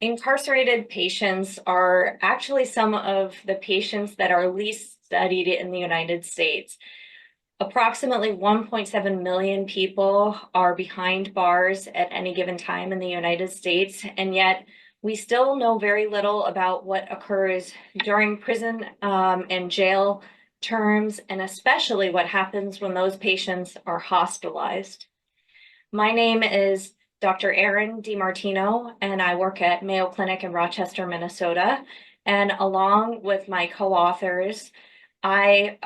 Incarcerated patients are actually some of the patients that are least studied in the United States. Approximately 1.7 million people are behind bars at any given time in the United States, and yet we still know very little about what occurs during prison and jail terms, and especially what happens when those patients are hospitalized. My name is Dr. Erin DiMartino, and I work at Mayo Clinic in Rochester, Minnesota. And along with my co-authors, I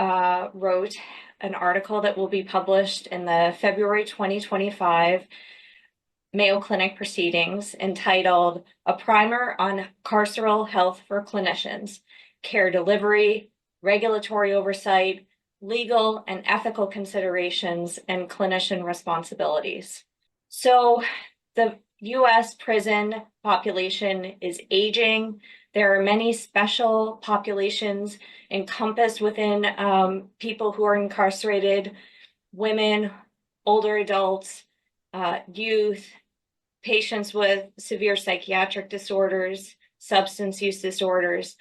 wrote an article that will be published in the February 2025 Mayo Clinic Proceedings entitled A Primer on Carceral Health for Clinicians, Care Delivery, Regulatory Oversight, Legal and Ethical Considerations, and Clinician Responsibilities. So the U.S. prison population is aging. There are many special populations encompassed within people who are incarcerated: women, older adults, youth, patients with severe psychiatric disorders, substance use disorders.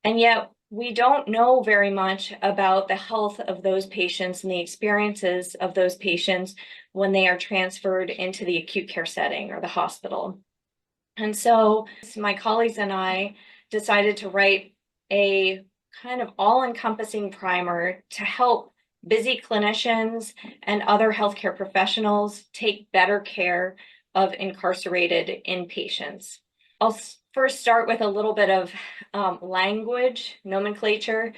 And yet we don't know very much about the health of those patients and the experiences of those patients when they are transferred into the acute care setting or the hospital. And so my colleagues and I decided to write a kind of all-encompassing primer to help busy clinicians and other healthcare professionals take better care of incarcerated inpatients. I'll first start with a little bit of language nomenclature.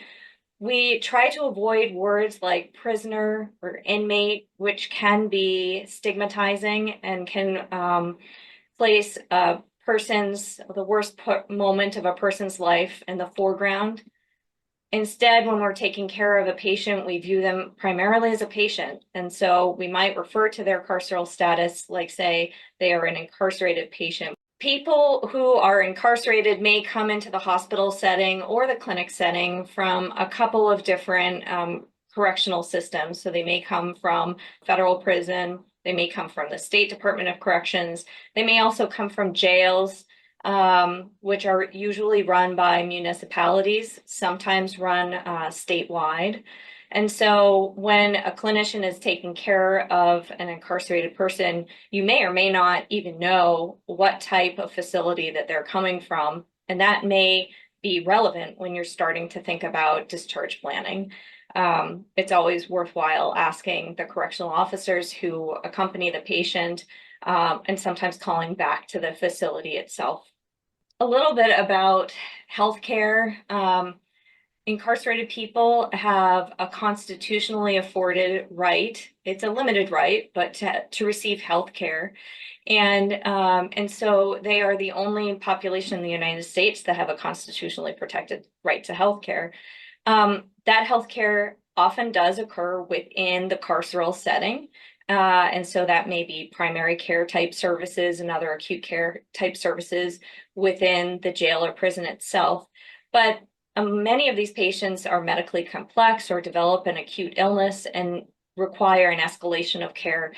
We try to avoid words like prisoner or inmate, which can be stigmatizing and can place the worst moment of a person's life in the foreground. Instead, when we're taking care of a patient, we view them primarily as a patient. And so we might refer to their carceral status like, say, they are an incarcerated patient. People who are incarcerated may come into the hospital setting or the clinic setting from a couple of different correctional systems. So they may come from federal prison, they may come from the State Department of Corrections, they may also come from jails, which are usually run by municipalities, sometimes run statewide. And so when a clinician is taking care of an incarcerated person, you may or may not even know what type of facility that they're coming from. And that may be relevant when you're starting to think about discharge planning. It's always worthwhile asking the correctional officers who accompany the patient and sometimes calling back to the facility itself. A little bit about healthcare. Incarcerated people have a constitutionally afforded right. It's a limited right, but to receive health care. And so they are the only population in the United States that have a constitutionally protected right to health care. That health care often does occur within the carceral setting. And so that may be primary care type services and other acute care type services within the jail or prison itself. But many of these patients are medically complex or develop an acute illness and require an escalation of care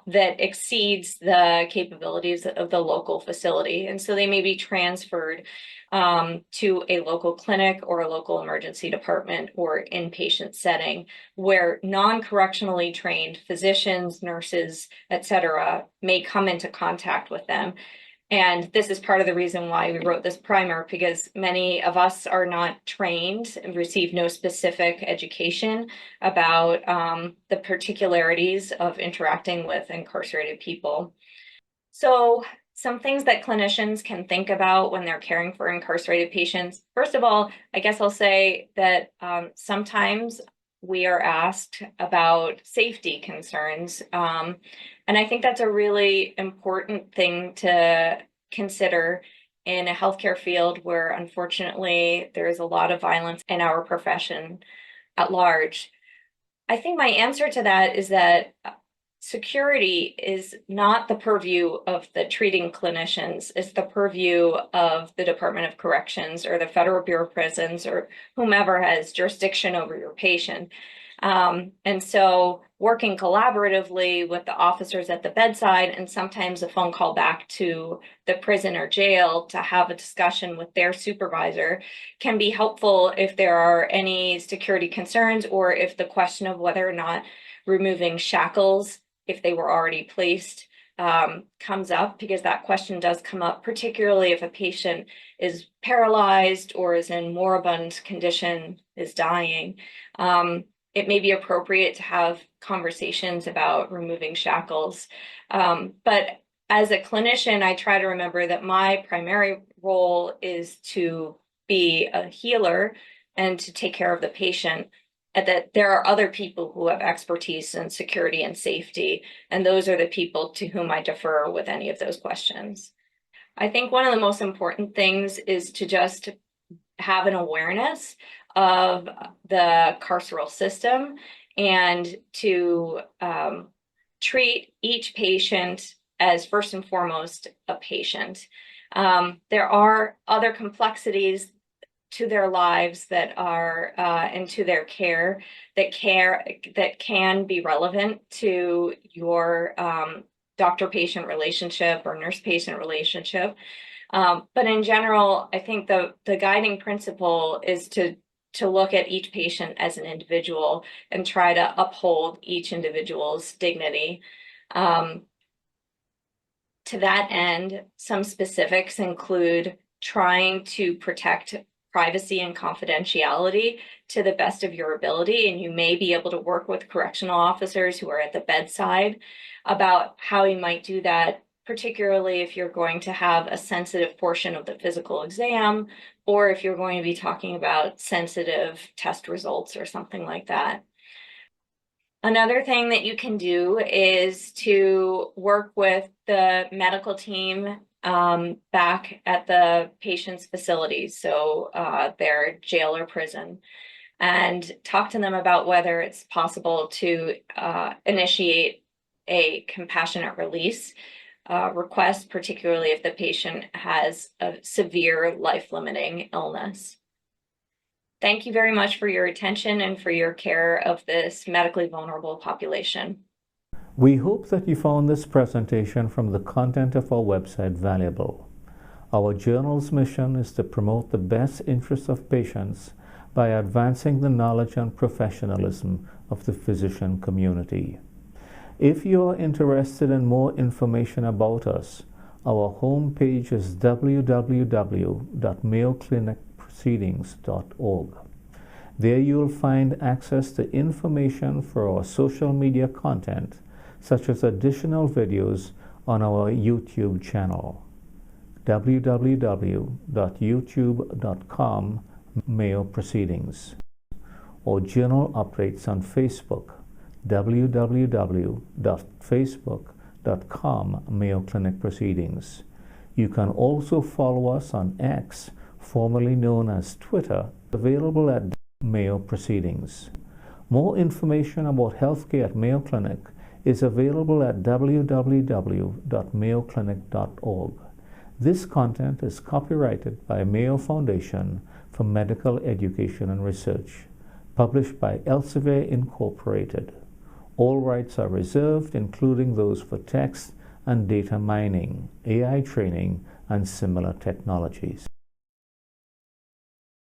that exceeds the capabilities of the local facility. And so they may be transferred to a local clinic or a local emergency department or inpatient setting where non-correctionally trained physicians, nurses, et cetera, may come into contact with them. And this is part of the reason why we wrote this primer, because many of us are not trained and receive no specific education about the particularities of interacting with incarcerated people. So some things that clinicians can think about when they're caring for incarcerated patients. First of all, I guess I'll say that sometimes we are asked about safety concerns. And I think that's a really important thing to consider in a healthcare field where, unfortunately, there is a lot of violence in our profession at large. I think my answer to that is that security is not the purview of the treating clinicians. It's the purview of the Department of Corrections or the Federal Bureau of Prisons or whomever has jurisdiction over your patient. And so working collaboratively with the officers at the bedside and sometimes a phone call back to the prison or jail to have a discussion with their supervisor can be helpful if there are any security concerns or if the question of whether or not removing shackles, if they were already placed, comes up, because that question does come up, particularly if a patient is paralyzed or is in moribund condition, is dying. It may be appropriate to have conversations about removing shackles. But as a clinician, I try to remember that my primary role is to be a healer and to take care of the patient, and that there are other people who have expertise in security and safety, and those are the people to whom I defer with any of those questions. I think one of the most important things is to just have an awareness of the carceral system and to treat each patient as first and foremost a patient. There are other complexities to their lives that are and to their care that can be relevant to your doctor-patient relationship or nurse-patient relationship. But in general, I think the guiding principle is to look at each patient as an individual and try to uphold each individual's dignity. To that end, some specifics include trying to protect privacy and confidentiality to the best of your ability, and you may be able to work with correctional officers who are at the bedside about how you might do that, particularly if you're going to have a sensitive portion of the physical exam, or if you're going to be talking about sensitive test results or something like that. Another thing that you can do is to work with the medical team back at the patient's facilities, so their jail or prison, and talk to them about whether it's possible to initiate a compassionate release request, particularly if the patient has a severe life-limiting illness. Thank you very much for your attention and for your care of this medically vulnerable population. We hope that you found this presentation from the content of our website valuable. Our journal's mission is to promote the best interests of patients by advancing the knowledge and professionalism of the physician community. If you are interested in more information about us, our homepage is www.mayoclinicproceedings.org. There you'll find access to information for our social media content, such as additional videos on our YouTube channel, www.youtube.com Mayo Proceedings, or journal updates on Facebook, www.facebook.com Mayo Clinic Proceedings. You can also follow us on X, formerly known as Twitter, available at Mayo Proceedings. More information about healthcare at Mayo Clinic is available at www.mayoclinic.org. This content is copyrighted by Mayo Foundation for Medical Education and Research, published by Elsevier Incorporated. All rights are reserved, including those for text and data mining, AI training, and similar technologies.